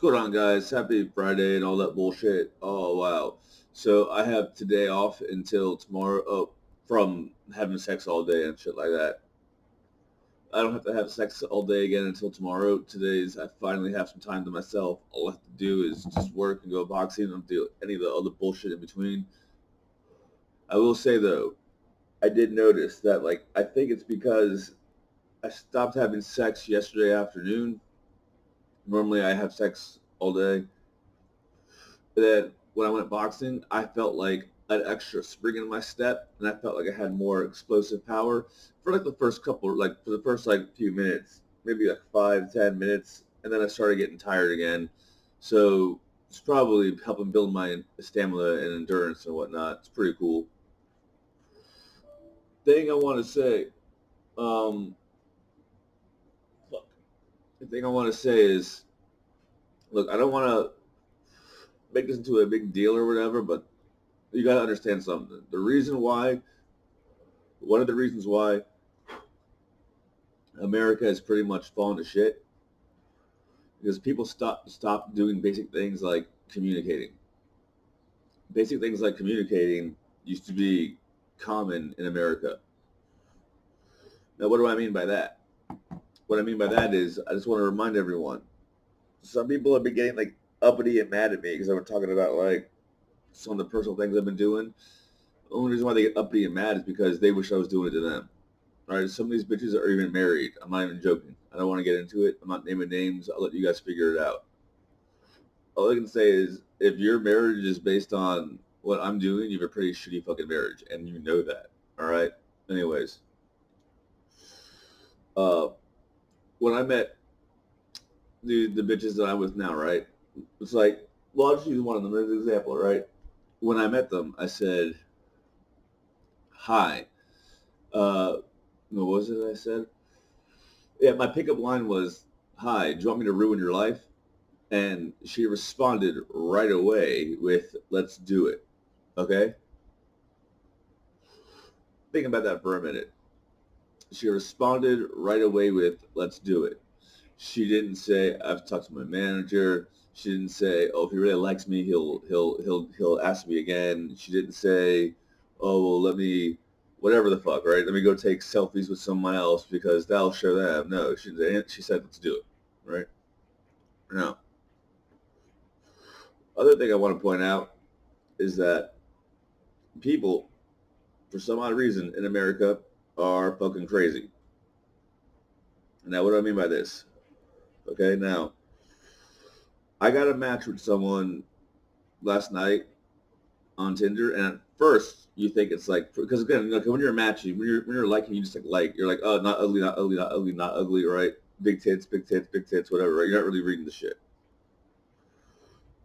going on, guys? Happy Friday and all that bullshit. Oh, wow. So I have today off until tomorrow from having sex all day and shit like that. I don't have to have sex all day again until tomorrow. Today's I finally have some time to myself. All I have to do is just work and go boxing. I don't do any of the other bullshit in between. I will say though, I did notice that I think it's because I stopped having sex yesterday afternoon. Normally I have sex all day. Then when I went boxing, I felt like an extra spring in my step, and I felt like I had more explosive power for the first couple, for the first few minutes, maybe 5, 10 minutes, and then I started getting tired again. So it's probably helping build my stamina and endurance and whatnot. It's pretty cool. Thing I want to say, um, fuck. The thing I want to say is, look, I don't want to make this into a big deal or whatever, but you got to understand something. One of the reasons why America has pretty much fallen to shit because people stop doing basic things like communicating. Basic things like communicating used to be common in America. Now, what do I mean by that? What I mean by that is I just want to remind everyone. Some people have been getting uppity and mad at me because I've been talking about some of the personal things I've been doing. The only reason why they get uppity and mad is because they wish I was doing it to them. All right, some of these bitches are even married. I'm not even joking. I don't want to get into it. I'm not naming names. I'll let you guys figure it out. All I can say is if your marriage is based on what I'm doing, you have a pretty shitty fucking marriage, and you know that. All right? Anyways, uh, when I met the bitches that I'm with now, right? It's well, I'll just use one of them as an example, right? When I met them, I said, hi. What was it I said? Yeah, my pickup line was, hi, do you want me to ruin your life? And she responded right away with, let's do it. Okay? Think about that for a minute. She responded right away with, let's do it. She didn't say, I've talked to my manager. She didn't say, oh, if he really likes me, he'll ask me again. She didn't say, oh, well, let me, whatever the fuck, right? Let me go take selfies with someone else because that'll show them. No, she said, let's do it, right? No. Other thing I want to point out is that people, for some odd reason, in America are fucking crazy. Now, what do I mean by this? Okay, now, I got a match with someone last night on Tinder, and at first you think it's because again, when you're matching, when you're liking, you just you're like, oh, not ugly, not ugly, not ugly, not ugly, right? Big tits, big tits, big tits, whatever, right? You're not really reading the shit.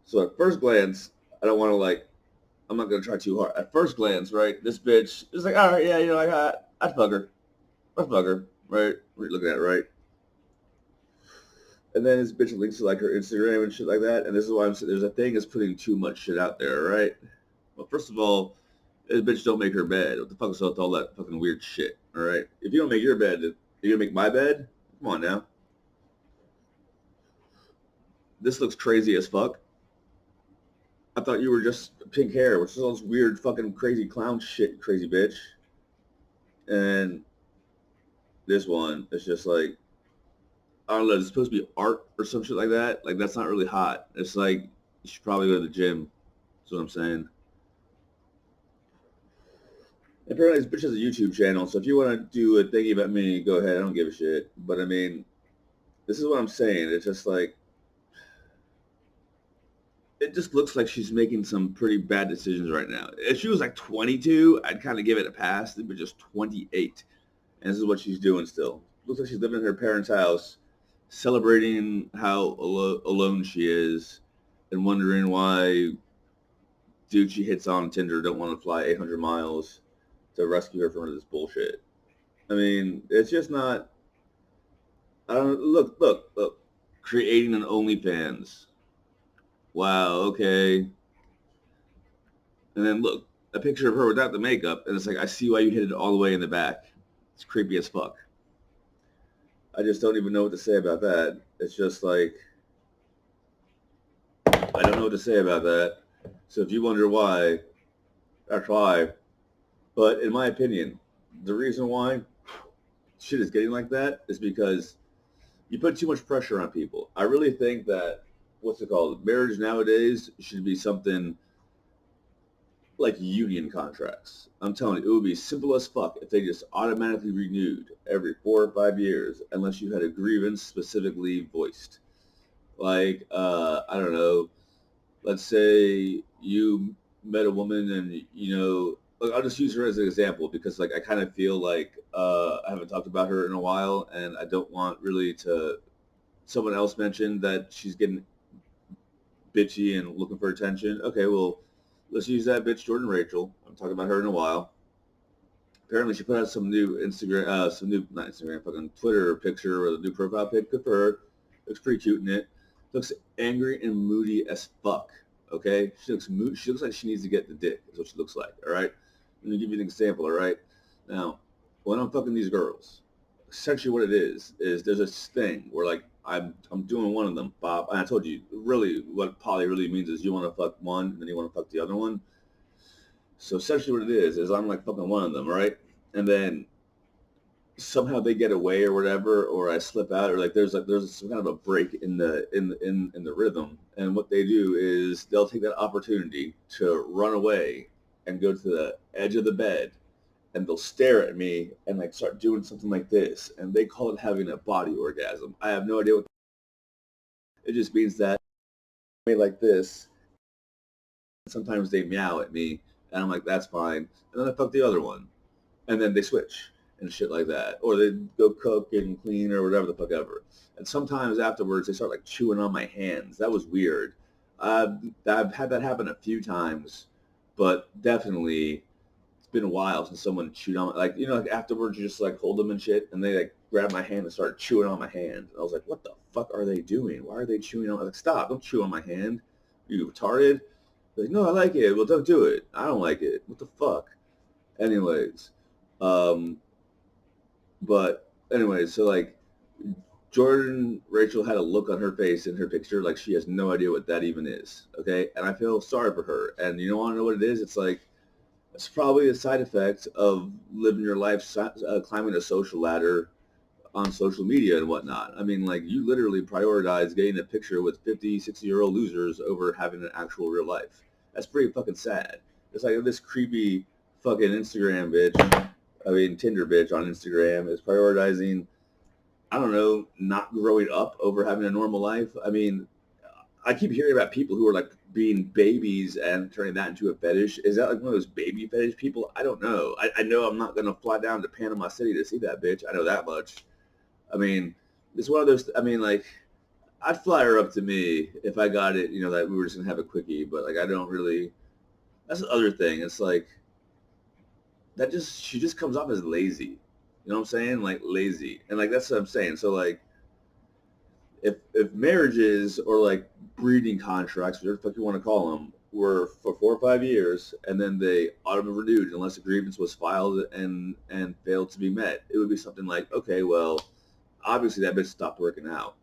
So at first glance, I don't want to I'm not gonna try too hard. At first glance, right, this bitch is like, all right, yeah, I'd fuck her, right? What are you looking at, right? And then this bitch links to her Instagram and shit like that. And this is why I'm saying there's a thing that's putting too much shit out there, right? Well, first of all, this bitch don't make her bed. What the fuck is with all that fucking weird shit? All right. If you don't make your bed, you're gonna make my bed. Come on now. This looks crazy as fuck. I thought you were just pink hair, which is all this weird fucking crazy clown shit, crazy bitch. And this one is just I don't know, it's supposed to be art or some shit like that. That's not really hot. It's you should probably go to the gym. That's what I'm saying. Apparently, this bitch has a YouTube channel, so if you want to do a thingy about me, go ahead. I don't give a shit. But I mean, this is what I'm saying. It's just it just looks like she's making some pretty bad decisions right now. If she was 22, I'd kind of give it a pass. But just 28, and this is what she's doing still. Looks like she's living in her parents' house, celebrating how alone she is, and wondering why dude she hits on Tinder don't want to fly 800 miles to rescue her from this bullshit. I mean, it's just not. I don't look. Creating an OnlyFans. Wow. Okay. And then look, a picture of her without the makeup, and it's I see why you hit it all the way in the back. It's creepy as fuck. I just don't even know what to say about that. It's just know what to say about that. So if you wonder why, that's why. But in my opinion, the reason why shit is getting like that is because you put too much pressure on people. I really think that what's it called? Marriage nowadays should be something like union contracts. I'm telling you, it would be simple as fuck if they just automatically renewed every 4 or 5 years, unless you had a grievance specifically voiced. Like, I don't know, let's say you met a woman and, like, I'll just use her as an example because, like, I kind of feel like I haven't talked about her in a while and I don't want really to. Someone else mentioned that she's getting bitchy and looking for attention. Okay, well, let's use that bitch, Jordan Rachel. I'm talking about her in a while. Apparently, she put out some new Instagram, not Instagram, fucking Twitter picture with a new profile pic. Good for her. Looks pretty cute in it. Looks angry and moody as fuck. Okay, she looks like she needs to get the dick. Is what she looks like. All right. Let me give you an example. All right. Now, when I'm fucking these girls, essentially what it is there's this thing where, like, I'm doing one of them, Bob. And I told you, really, what poly really means is you want to fuck one and then you want to fuck the other one. So essentially what it is I'm like fucking one of them, right? And then somehow they get away or whatever, or I slip out, or like there's some kind of a break in the rhythm. And what they do is they'll take that opportunity to run away and go to the edge of the bed, and they'll stare at me and like start doing something like this, and they call it having a body orgasm. I have no idea what it just means. That me like this. Sometimes they meow at me, and I'm like, that's fine. And then I fuck the other one, and then they switch and shit like that, or they go cook and clean or whatever the fuck ever. And sometimes afterwards they start like chewing on my hands. That was weird. I've had that happen a few times, but definitely it's been a while since someone chewed on like, like afterwards you just like hold them and shit, and they like grab my hand and start chewing on my hand. And I was like, what the fuck are they doing? Why are they chewing on? I was like, stop! Don't chew on my hand. You retarded? They're like, no, I like it. Well, don't do it. I don't like it. What the fuck? Anyways, um, but anyways, so like Jordan Rachel had a look on her face in her picture like she has no idea what that even is. Okay, and I feel sorry for her. And you don't want to know what it is? It's like it's probably a side effect of living your life, climbing a social ladder on social media and whatnot. I mean, like, you literally prioritize getting a picture with 50, 60-year-old losers over having an actual real life. That's pretty fucking sad. It's like this creepy fucking Instagram bitch, Tinder bitch on Instagram is prioritizing, I don't know, not growing up over having a normal life. I mean, I keep hearing about people who are like being babies and turning that into a fetish. Is that like one of those baby fetish people? I don't know. I know I'm not going to fly down to Panama City to see that bitch. I know that much. I mean, it's one of those. I mean, like, I'd fly her up to me if I got it. That we were just gonna have a quickie, but like, I don't really. That's the other thing. It's like she just comes off as lazy. You know what I'm saying? Like lazy, and like that's what I'm saying. So like, if marriages or like breeding contracts, whatever the fuck you want to call them, were for 4 or 5 years and then they auto renewed unless a grievance was filed and failed to be met, it would be something like, okay, well, obviously that bitch stopped working out.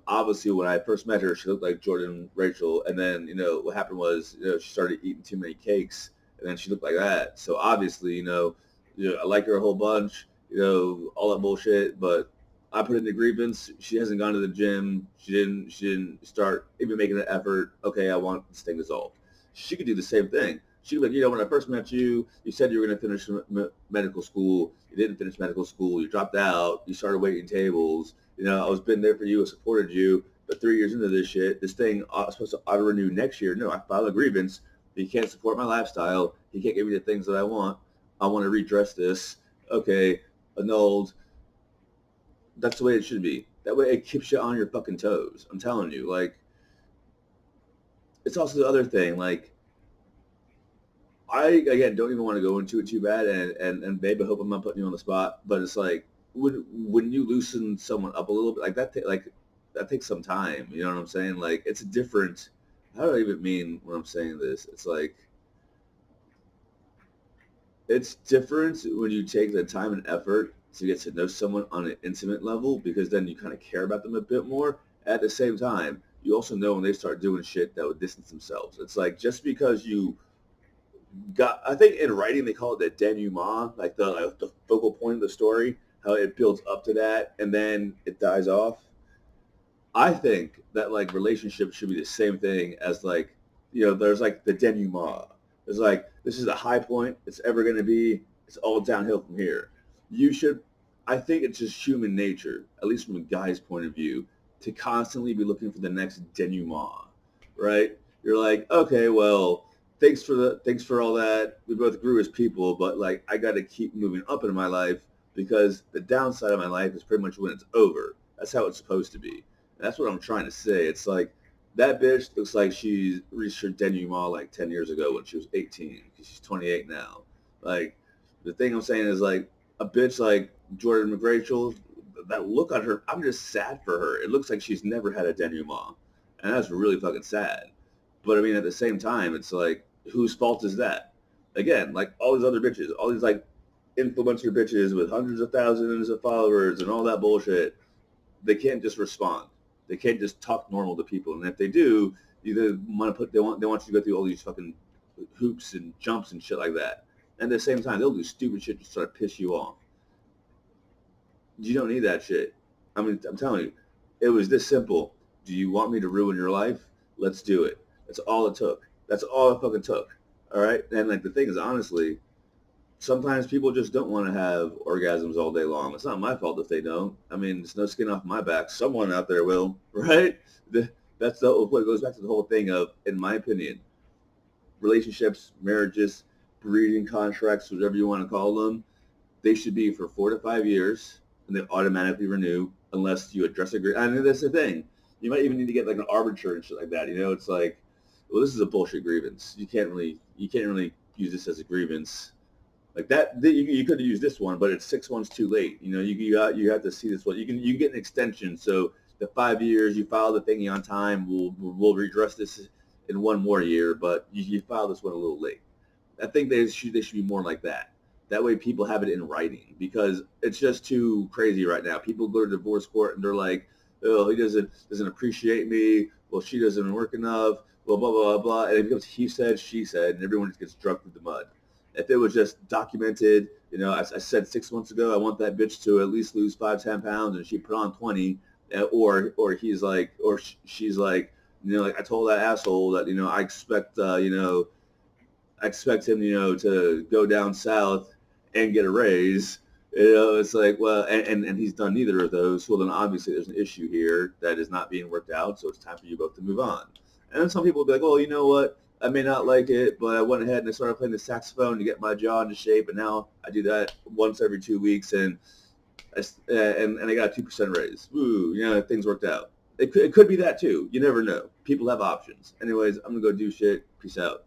Obviously when I first met her, she looked like Jordan Rachel, and then what happened was she started eating too many cakes, and then she looked like that. So obviously I like her a whole bunch, all that bullshit, but I put in the grievance. She hasn't gone to the gym. She didn't start even making an effort. Okay, I want this thing dissolved. She could do the same thing. She could be like, when I first met you, you said you were going to finish medical school. You didn't finish medical school. You dropped out. You started waiting tables. I was been there for you. I supported you. But 3 years into this shit, this thing supposed to auto renew next year. No, I filed a grievance. He can't support my lifestyle. He can't give me the things that I want. I want to redress this. Okay, annulled. That's the way it should be. That way it keeps you on your fucking toes. I'm telling you. Like, it's also the other thing. Like, I, again, don't even want to go into it too bad. And babe, I hope I'm not putting you on the spot. But it's like, when you loosen someone up a little bit, like that takes some time. You know what I'm saying? Like, it's different. How do I even mean when I'm saying this? It's like, it's different when you take the time and effort to get to know someone on an intimate level, because then you kind of care about them a bit more. At the same time, you also know when they start doing shit that would distance themselves. It's like just because you got, I think in writing they call it the denouement, like the focal point of the story, how it builds up to that and then it dies off. I think that like relationships should be the same thing as like, there's like the denouement. It's like this is the high point it's ever going to be. It's all downhill from here. You should. I think it's just human nature, at least from a guy's point of view, to constantly be looking for the next denouement. Right? You're like, okay, well, thanks for all that. We both grew as people, but like I got to keep moving up in my life because the downside of my life is pretty much when it's over. That's how it's supposed to be. That's what I'm trying to say. It's like that bitch looks like she reached her denouement like 10 years ago when she was 18 because she's 28 now. Like, the thing I'm saying is like a bitch like Jordan McRachel, that look on her, I'm just sad for her. It looks like she's never had a denouement. And that's really fucking sad. But I mean, at the same time, it's like, whose fault is that? Again, like all these other bitches, all these like influencer bitches with hundreds of thousands of followers and all that bullshit, they can't just respond. They can't just talk normal to people. And if they do, either they want you to go through all these fucking hoops and jumps and shit like that. And at the same time, they'll do stupid shit just to try to piss you off. You don't need that shit. I mean, I'm telling you, it was this simple. Do you want me to ruin your life? Let's do it. That's all it took. That's all it fucking took. All right. And like the thing is, honestly, sometimes people just don't want to have orgasms all day long. It's not my fault if they don't. I mean, it's no skin off my back. Someone out there will, right? That's the what goes back to the whole thing of, in my opinion, relationships, marriages, breeding contracts, whatever you want to call them. They should be for 4 to 5 years, and they automatically renew unless you address it. I mean, that's the thing. You might even need to get like an arbiter and shit like that. It's like, well, this is a bullshit grievance. You can't really use this as a grievance like that. You could have used this one, but it's 6 months too late. You have to see this one. You can get an extension. So the 5 years you file the thingy on time, we'll redress this in one more year, but you file this one a little late. I think they should be more like that. That way people have it in writing because it's just too crazy right now. People go to divorce court and they're like, oh, he doesn't appreciate me. Well, she doesn't work enough. Blah blah blah blah, and it becomes he said, she said, and everyone just gets drugged through the mud. If it was just documented, I said 6 months ago I want that bitch to at least lose 5-10 pounds, and she put on 20, or he's like, or she's like, like I told that asshole that I expect him, to go down south and get a raise. It's like, well, and he's done neither of those. Well, then obviously there's an issue here that is not being worked out. So it's time for you both to move on. And then some people will be like, well, you know what? I may not like it, but I went ahead and I started playing the saxophone to get my jaw into shape. And now I do that once every 2 weeks. And I got a 2% raise. Woo, things worked out. It could be that too. You never know. People have options. Anyways, I'm going to go do shit. Peace out.